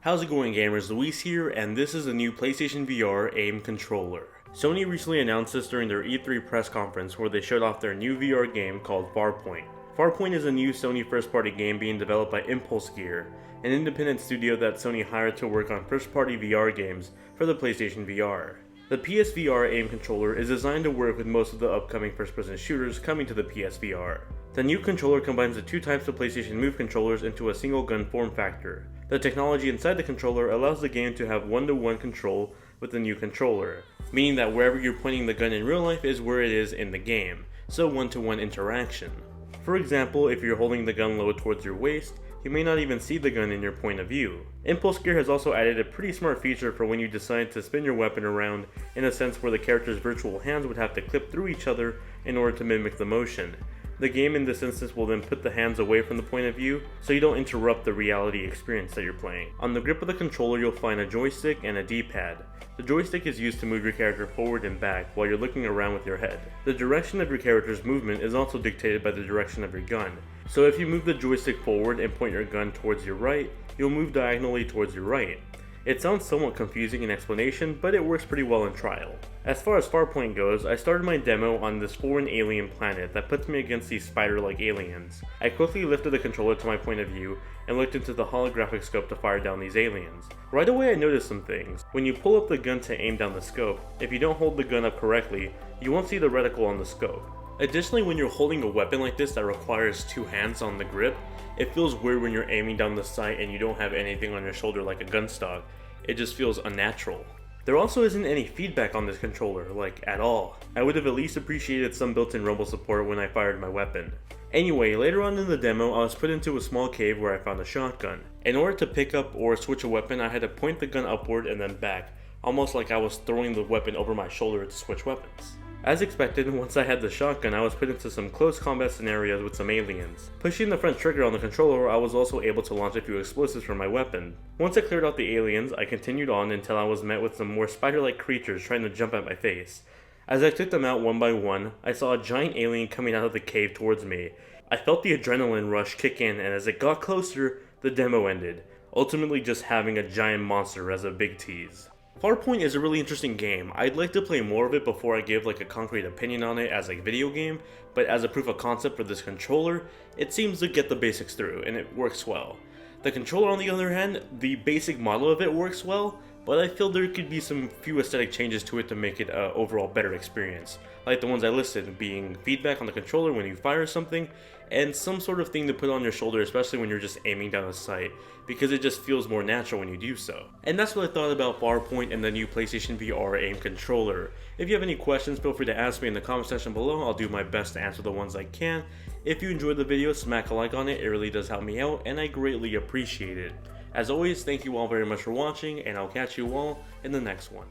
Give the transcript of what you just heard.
How's it going, gamers? Luis here, and this is a new PlayStation VR aim controller. Sony recently announced this during their E3 press conference where they showed off their new VR game called Farpoint. Farpoint is a new Sony first-party game being developed by Impulse Gear, an independent studio that Sony hired to work on first-party VR games for the PlayStation VR. The PSVR aim controller is designed to work with most of the upcoming first-person shooters coming to the PSVR. The new controller combines the two types of PlayStation Move controllers into a single gun form factor. The technology inside the controller allows the game to have one-to-one control with the new controller, meaning that wherever you're pointing the gun in real life is where it is in the game, so one-to-one interaction. For example, if you're holding the gun low towards your waist, you may not even see the gun in your point of view. Impulse Gear has also added a pretty smart feature for when you decide to spin your weapon around in a sense where the character's virtual hands would have to clip through each other in order to mimic the motion. The game in this instance will then put the hands away from the point of view so you don't interrupt the reality experience that you're playing. On the grip of the controller you'll find a joystick and a D-pad. The joystick is used to move your character forward and back while you're looking around with your head. The direction of your character's movement is also dictated by the direction of your gun. So if you move the joystick forward and point your gun towards your right, you'll move diagonally towards your right. It sounds somewhat confusing in explanation, but it works pretty well in trial. As far as Farpoint goes, I started my demo on this foreign alien planet that puts me against these spider-like aliens. I quickly lifted the controller to my point of view and looked into the holographic scope to fire down these aliens. Right away I noticed some things. When you pull up the gun to aim down the scope, if you don't hold the gun up correctly, you won't see the reticle on the scope. Additionally, when you're holding a weapon like this that requires two hands on the grip, it feels weird when you're aiming down the sight and you don't have anything on your shoulder like a gun stock. It just feels unnatural. There also isn't any feedback on this controller, like at all. I would have at least appreciated some built-in rumble support when I fired my weapon. Anyway, later on in the demo, I was put into a small cave where I found a shotgun. In order to pick up or switch a weapon, I had to point the gun upward and then back, almost like I was throwing the weapon over my shoulder to switch weapons. As expected, once I had the shotgun, I was put into some close combat scenarios with some aliens. Pushing the front trigger on the controller, I was also able to launch a few explosives from my weapon. Once I cleared out the aliens, I continued on until I was met with some more spider-like creatures trying to jump at my face. As I took them out one by one, I saw a giant alien coming out of the cave towards me. I felt the adrenaline rush kick in, and as it got closer, the demo ended, ultimately just having a giant monster as a big tease. Farpoint is a really interesting game. I'd like to play more of it before I give like a concrete opinion on it as a video game, but as a proof of concept for this controller, it seems to get the basics through and it works well. The controller on the other hand, the basic model of it works well, but I feel there could be some few aesthetic changes to it to make it an overall better experience. Like the ones I listed, being feedback on the controller when you fire something, and some sort of thing to put on your shoulder, especially when you're just aiming down a sight, because it just feels more natural when you do so. And that's what I thought about Farpoint and the new PlayStation VR aim controller. If you have any questions, feel free to ask me in the comment section below. I'll do my best to answer the ones I can. If you enjoyed the video, smack a like on it, it really does help me out, and I greatly appreciate it. As always, thank you all very much for watching, and I'll catch you all in the next one.